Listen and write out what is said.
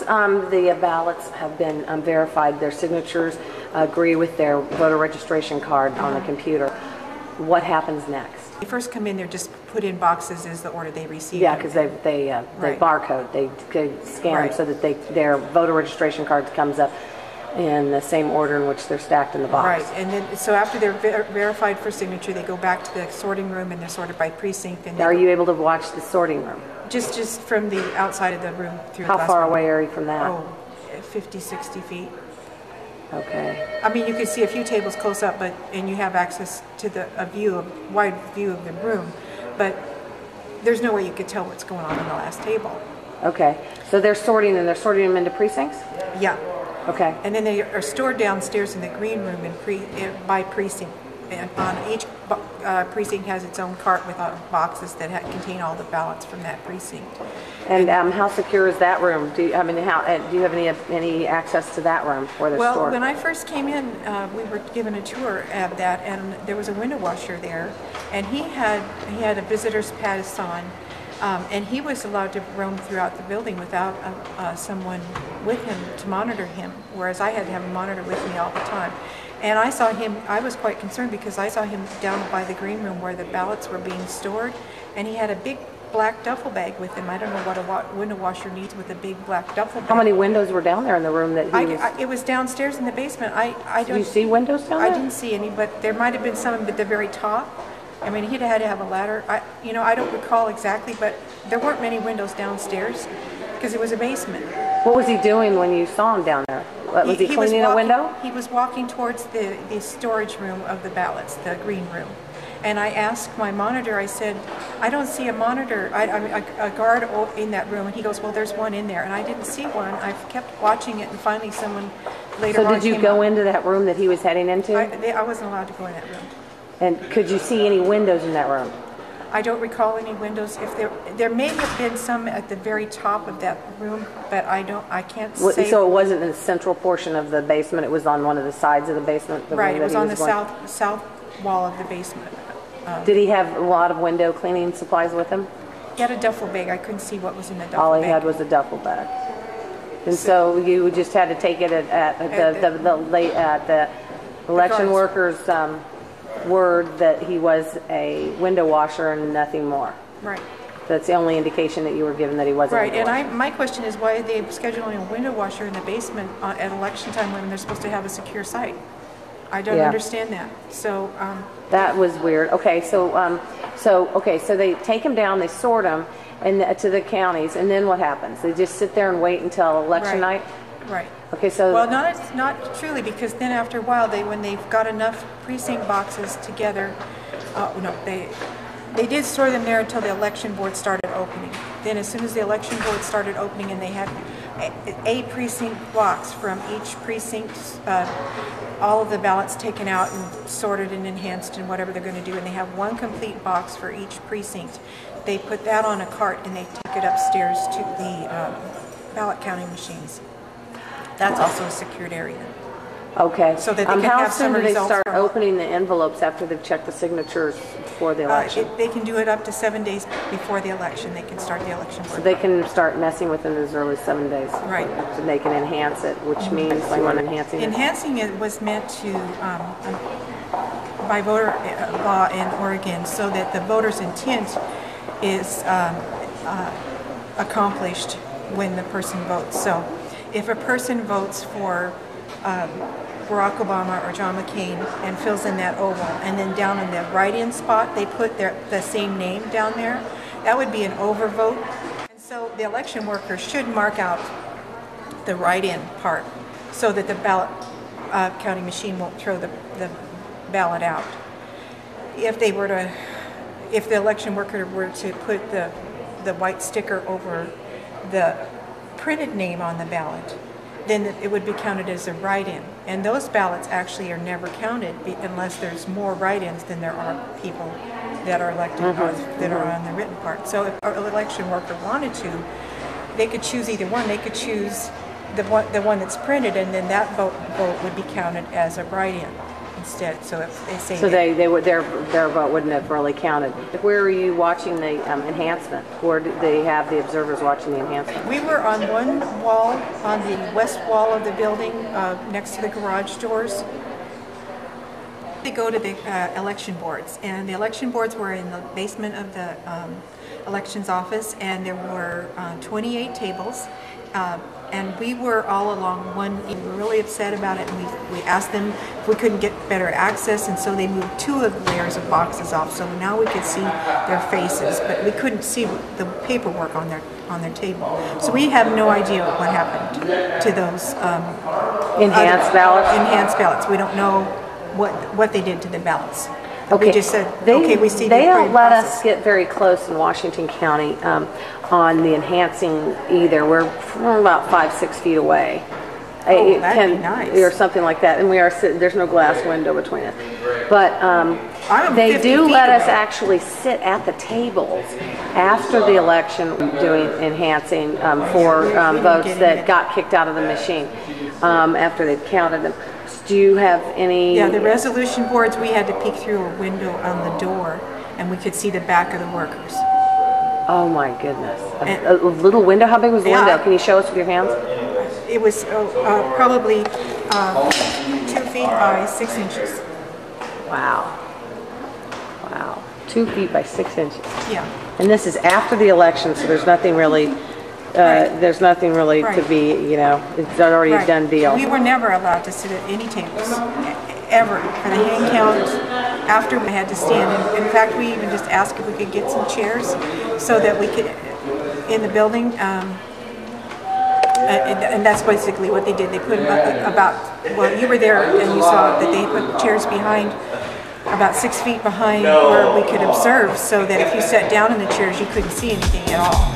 the ballots have been verified, their signatures agree with their voter registration card on the computer, what happens next? They first come in, they're just put in boxes is the order they receive. Yeah, because they barcode, they scan them so that their voter registration card comes up in the same order in which they're stacked in the box. Right, and then so after they're verified for signature, they go back to the sorting room and they're sorted by precinct. And are you able to watch the sorting room? Just from the outside of the room through. How far away are you from that? Oh, 50, 60 feet. Okay. I mean, you can see a few tables close up, and you have access to wide view of the room, but there's no way you could tell what's going on the last table. Okay, so they're sorting them into precincts? Yeah. Okay. And then they are stored downstairs in the green room by precinct. And on each precinct has its own cart with boxes that contain all the ballots from that precinct. And how secure is that room? Do you have any access to that room where they're stored? Well, when I first came in, we were given a tour of that, and there was a window washer there, and he had a visitor's pass on, and he was allowed to roam throughout the building without someone with him to monitor him, whereas I had to have a monitor with me all the time. And I saw him, I was quite concerned because I saw him down by the green room where the ballots were being stored, and he had a big black duffel bag with him. I don't know what a window washer needs with a big black duffel bag. How many windows were down there in the room that he was? It was downstairs in the basement. Did you see windows down there? I didn't see any, but there might have been some at the very top. I mean, he'd had to have a ladder. I don't recall exactly, but there weren't many windows downstairs because it was a basement. What was he doing when you saw him down there? Was he cleaning a window? He was walking towards the storage room of the ballots, the green room. And I asked my monitor, I said, I don't see a monitor, a guard in that room. And he goes, well, there's one in there. And I didn't see one. I kept watching it, and finally someone later on So did you go into that room that he was heading into? I wasn't allowed to go in that room. And could you see any windows in that room? I don't recall any windows. If there may have been some at the very top of that room, but I can't say. So it wasn't in the central portion of the basement. It was on one of the sides of the basement. Right. It was on the south wall of the basement. Did he have a lot of window cleaning supplies with him? He had a duffel bag. I couldn't see what was in the duffel bag. All he had was a duffel bag. And so you just had to take it at the election workers' word that he was a window washer and nothing more. Right. That's the only indication that you were given that he wasn't. Right. And my question is, why are they scheduling a window washer in the basement at election time when they're supposed to have a secure site? I don't understand that. So that was weird. Okay, so they take him down, they sort him, and to the counties, and then what happens? They just sit there and wait until election night. Right. Okay, so well, not truly, because then after a while, when they've got enough precinct boxes together, they did store them there until the election board started opening. Then, as soon as the election board started opening, and they had a precinct box from each precinct, all of the ballots taken out and sorted and enhanced and whatever they're going to do, and they have one complete box for each precinct. They put that on a cart and they take it upstairs to the ballot counting machines. That's also a secured area. Okay. So that they can how have soon some do they results start opening the envelopes after they've checked the signatures for the election? They can do it up to 7 days before the election. They can start the election. So they can start messing with it as early as 7 days. Right. So they can enhance it, which means like when enhancing it. Enhancing it was meant to, by voter law in Oregon, so that the voter's intent is accomplished when the person votes. So if a person votes for Barack Obama or John McCain and fills in that oval, and then down in the write-in spot they put the same name down there, that would be an overvote. And so the election workers should mark out the write-in part so that the ballot counting machine won't throw the ballot out. If the election worker were to put the white sticker over the printed name on the ballot, then it would be counted as a write-in. And those ballots actually are never counted unless there's more write-ins than there are people that are elected or that are on the written part. So if an election worker wanted to, they could choose either one. They could choose the one that's printed, and then that vote would be counted as a write-in. And instead. So if they say So they would their vote wouldn't have really counted. Where are you watching the enhancement? Where did they have the observers watching the enhancement? we were on one wall, on the west wall of the building, next to the garage doors. They go to the election boards, and the election boards were in the basement of the elections office, and there were 28 tables, and we were all along one. We were really upset about it, and we asked them if we couldn't get better access, and so they moved 2 of the layers of boxes off, so now we could see their faces, but we couldn't see the paperwork on their table. So we have no idea what happened to those Enhanced ballots? Enhanced ballots. We don't know what they did to the ballots. Okay. We just said, okay, we see they the don't let process. us get very close in Washington County on the enhancing either. We're about 5-6 feet away. Oh, that'd be nice. Or something like that, and we are sitting. There's no glass window between us, but they 50 do feet let us away. actually sit at the tables after the election, doing enhancing for votes that got kicked out of the machine after they've counted them. Do you have any? Yeah, the resolution boards, we had to peek through a window on the door, and we could see the back of the workers. Oh my goodness! A little window. How big was the window? Can you show us with your hands? It was probably 2 feet by 6 inches. Wow. Wow. 2 feet by 6 inches. Yeah. And this is after the election, so there's nothing really. There's nothing really to be. It's already a done deal. We were never allowed to sit at any tables, ever. For the hand count, after we had to stand. In fact, we even just asked if we could get some chairs so that we could, in the building, and that's basically what they did. They put well, you were there and you saw that they put chairs behind, about 6 feet behind where we could observe, so that if you sat down in the chairs, you couldn't see anything at all.